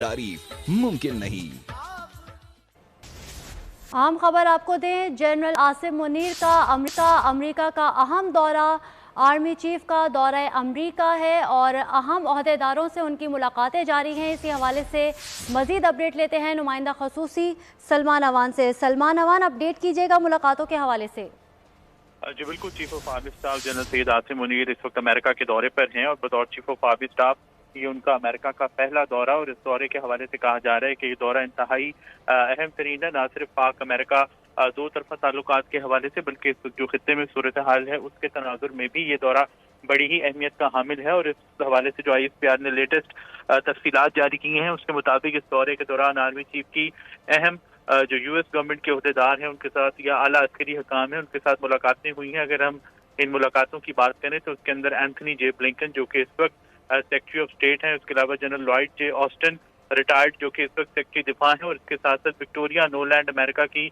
तारीफ मुमकिन नहीं। अहम खबर आपको दें, जनरल आसिम मुनीर का अमेरिका का अहम दौरा, आर्मी चीफ का दौरा अमेरिका है और अहम ओहदेदारों से उनकी मुलाकातें जारी हैं। इसी हवाले से मजीद अपडेट लेते हैं नुमाइंदा खसूसी सलमान अवान से। सलमान अवान, अपडेट कीजिएगा मुलाकातों के हवाले से। जी बिल्कुल, chief of army staff general Syed Asim Munir इस वक्त अमेरिका के दौरे पर हैं और बतौर चीफ ऑफ आर्मी स्टाफ ये उनका अमेरिका का पहला दौरा, और इस दौरे के हवाले से कहा जा रहा है कि ये दौरा इंतहाई अहम तरीन है, न सिर्फ पाक अमेरिका दो तरफा ताल्लुकात के हवाले से बल्कि जो खित्ते में सूरत हाल है उसके तनाजुर में भी ये दौरा बड़ी ही अहमियत का हामिल है। और इस हवाले से जो ISPR ने लेटेस्ट तफसीलात जारी की हैं उसके मुताबिक इस दौरे के दौरान आर्मी चीफ की अहम जो US गवर्नमेंट के अहदेदार हैं उनके साथ या आला अस्करी हकाम है उनके साथ मुलाकातें हुई हैं। अगर हम इन मुलाकातों की बात करें तो उसके अंदर एंथनी जे ब्लिंकन जो कि इस वक्त सेक्रेटरी ऑफ स्टेट हैं, उसके अलावा जनरल लॉयड जे ऑस्टिन रिटायर्ड जो कि इस वक्त सेक्रेटरी दिफा हैं, और इसके साथ साथ विक्टोरिया नोलैंड अमेरिका की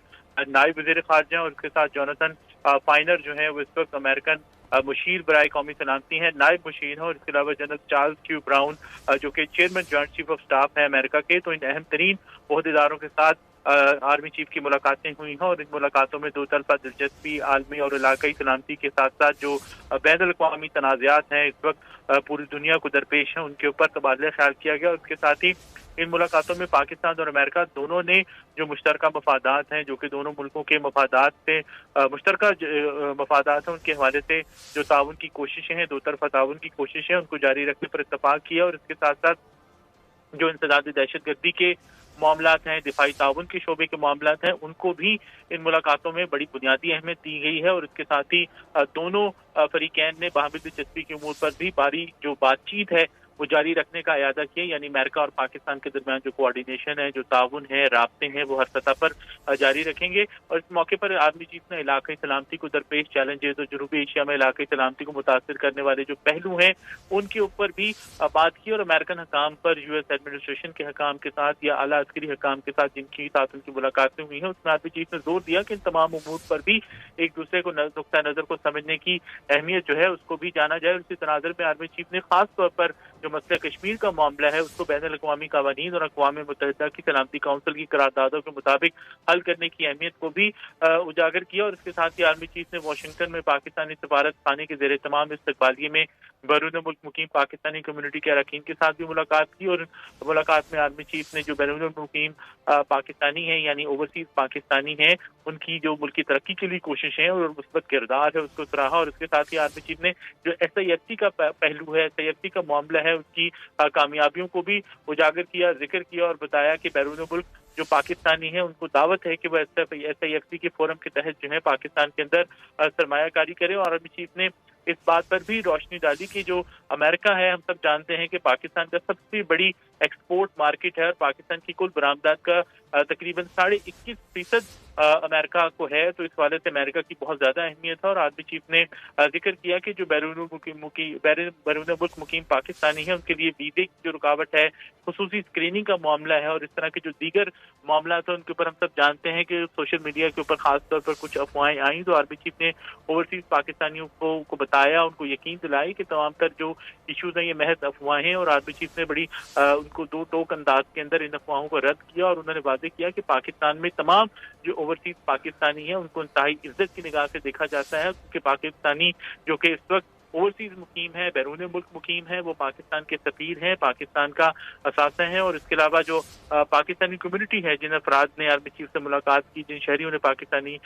नायब वज़ीर खारजा, और उसके साथ जोनाथन फाइनर जो है वो इस वक्त अमेरिकन मुशीर बराए कौमी सलामती हैं, नायब मुशीर हैं, और इसके अलावा जनरल चार्ल्स क्यू ब्राउन जो कि chairman joint chief of staff है अमेरिका के। तो इन अहम तरीन ओहदेदारों के साथ आर्मी चीफ की मुलाकातें हुई हैं और इन मुलाकातों में दो तरफा दिलचस्पी, आलमी और इलाकाई सलामती के साथ साथ जो बैनुल अक़वामी तनाज़ात हैं इस वक्त पूरी दुनिया को दरपेश हैं उनके ऊपर तबादला ख्याल किया गया। और इसके साथ ही इन मुलाकातों में पाकिस्तान और अमेरिका दोनों ने जो मुश्तरका मफादात हैं, जो कि दोनों मुल्कों के मफादात से मुश्तरका मफादात हैं, उनके हवाले से जो ताउन की कोशिशें हैं, दो तरफा ताउन की कोशिशें उनको जारी रखने पर इत्तफाक किया। और इसके साथ साथ जो इंसदादी दहशतगर्दी के मामलात हैं, दिफाई ताउन के शोबे के मामलात हैं, उनको भी इन मुलाकातों में बड़ी बुनियादी अहमियत दी गई है। और इसके साथ ही दोनों फरीकैन ने बाहमी दिलचस्पी के उमूर पर भी बारी जो बातचीत है वो जारी रखने का इरादा किया, यानी अमेरिका और पाकिस्तान के दरमियान जो कोऑर्डिनेशन है, जो ताउन है, राब्ते हैं, वो हर सतह पर जारी रखेंगे। और इस मौके पर आर्मी चीफ ने इलाकाई सलामती को दरपेश चैलेंजेस और जनूबी एशिया में इलाकाई सलामती को मुतासर करने वाले जो पहलू हैं उनके ऊपर भी बात की। और अमेरिकन हकाम पर US एडमिनिस्ट्रेशन के हकाम के साथ या आला अस्करी हकाम के साथ जिनकी साथ उनकी मुलाकातें हुई हैं उसमें आर्मी चीफ ने जोर दिया कि इन तमाम उमूर पर भी एक दूसरे को नुक्ता नजर को समझने की अहमियत जो है उसको भी जाना जाए। और इसी तनाजर में आर्मी चीफ ने खास तौर पर जो मसला कश्मीर का मामला है उसको बैनुल अक़वामी क़वानीन और अक़वाम मुत्तहिदा की सलामती काउंसिल की करारदादों के मुताबिक हल करने की अहमियत को भी उजागर किया। और इसके साथ ही आर्मी चीफ ने वाशिंगटन में पाकिस्तानी सफारत खाने के ज़ेरे तमाम इस्तकबालिये में बैरून मुल्क मुकीम पाकिस्तानी कम्युनिटी के अरकान के साथ भी मुलाकात की। और मुलाकात में आर्मी चीफ ने जो बैरून मुकीम पाकिस्तानी हैं यानी ओवरसीज पाकिस्तानी हैं उनकी जो मुल्की तरक्की के लिए कोशिशें हैं और मुस्बत किरदार है उसको सराहा। और इसके साथ ही आर्मी चीफ ने जो SIFC का पहलू है, SIFC का मामला है, उसकी कामयाबियों को भी उजागर किया, जिक्र किया और बताया कि बैरून मुल्क जो पाकिस्तानी हैं उनको दावत है कि वह SIFC के फोरम के तहत जो है पाकिस्तान के अंदर सरमायाकारी करें। और आर्मी चीफ ने इस बात पर भी रोशनी डाली कि जो अमेरिका है, हम सब जानते हैं कि पाकिस्तान का सबसे बड़ी एक्सपोर्ट मार्केट है और पाकिस्तान की कुल बरामदात का तकरीबन 21.5% अमेरिका को है। तो इस हवाले से अमेरिका की बहुत ज्यादा अहमियत है। और आर्मी चीफ ने जिक्र किया कि जो बैरून मुल्क मुकीम पाकिस्तानी है उनके लिए वीजे की जो रुकावट है, खुसूसी स्क्रीनिंग का मामला है और इस तरह के जो दीगर मामला है उनके ऊपर हम सब जानते हैं कि सोशल मीडिया के ऊपर खास तौर पर कुछ अफवाहें आई। तो आर्मी चीफ ने ओवरसीज पाकिस्तानियों को बताया, उनको यकीन दिलाई कि तमाम तर जो इशूज हैं ये महज अफवाहें। और आर्मी चीफ ने बड़ी उनको दो टोक अंदाज के अंदर इन अफवाहों को रद्द किया और उन्होंने वादे किया कि पाकिस्तान में तमाम जो ओवरसीज पाकिस्तानी है उनको इंतहाई इज्जत की निगाह से देखा जाता है, क्योंकि पाकिस्तानी जो कि इस वक्त ओवरसीज मुकीम है, बैरून मुल्क मुकीम है, वो पाकिस्तान के सफीर हैं, पाकिस्तान का असासा है। और इसके अलावा जो पाकिस्तानी कम्युनिटी है, जिन अफराद ने आर्मी चीफ से मुलाकात की, जिन शहरियों ने पाकिस्तानी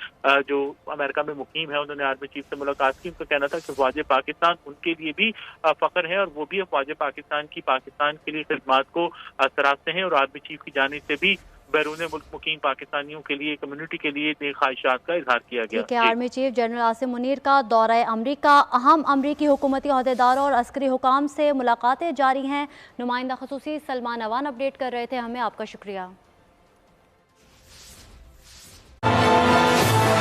जो अमेरिका में मुकीम है उन्होंने आर्मी चीफ से मुलाकात की, उनका कहना था कि अफवाज पाकिस्तान उनके लिए भी फख्र है और वो भी अफवाज पाकिस्तान की पाकिस्तान के लिए खिदमात को सराहते हैं। और आर्मी चीफ की जानिब से भी बैरून मुल्क मुकीम पाकिस्तानियों के लिए, कम्युनिटी के लिए नेक ख्वाहिशात का इजहार किया गया। ठीक है, army chief general Asim Munir का दौरा अमेरिका, अहम अमरीकी हुकूमती अहदेदारों और अस्करी हुकाम से मुलाकातें जारी हैं। नुमाइंदा खसूसी सलमान अवान अपडेट कर रहे थे हमें, आपका शुक्रिया।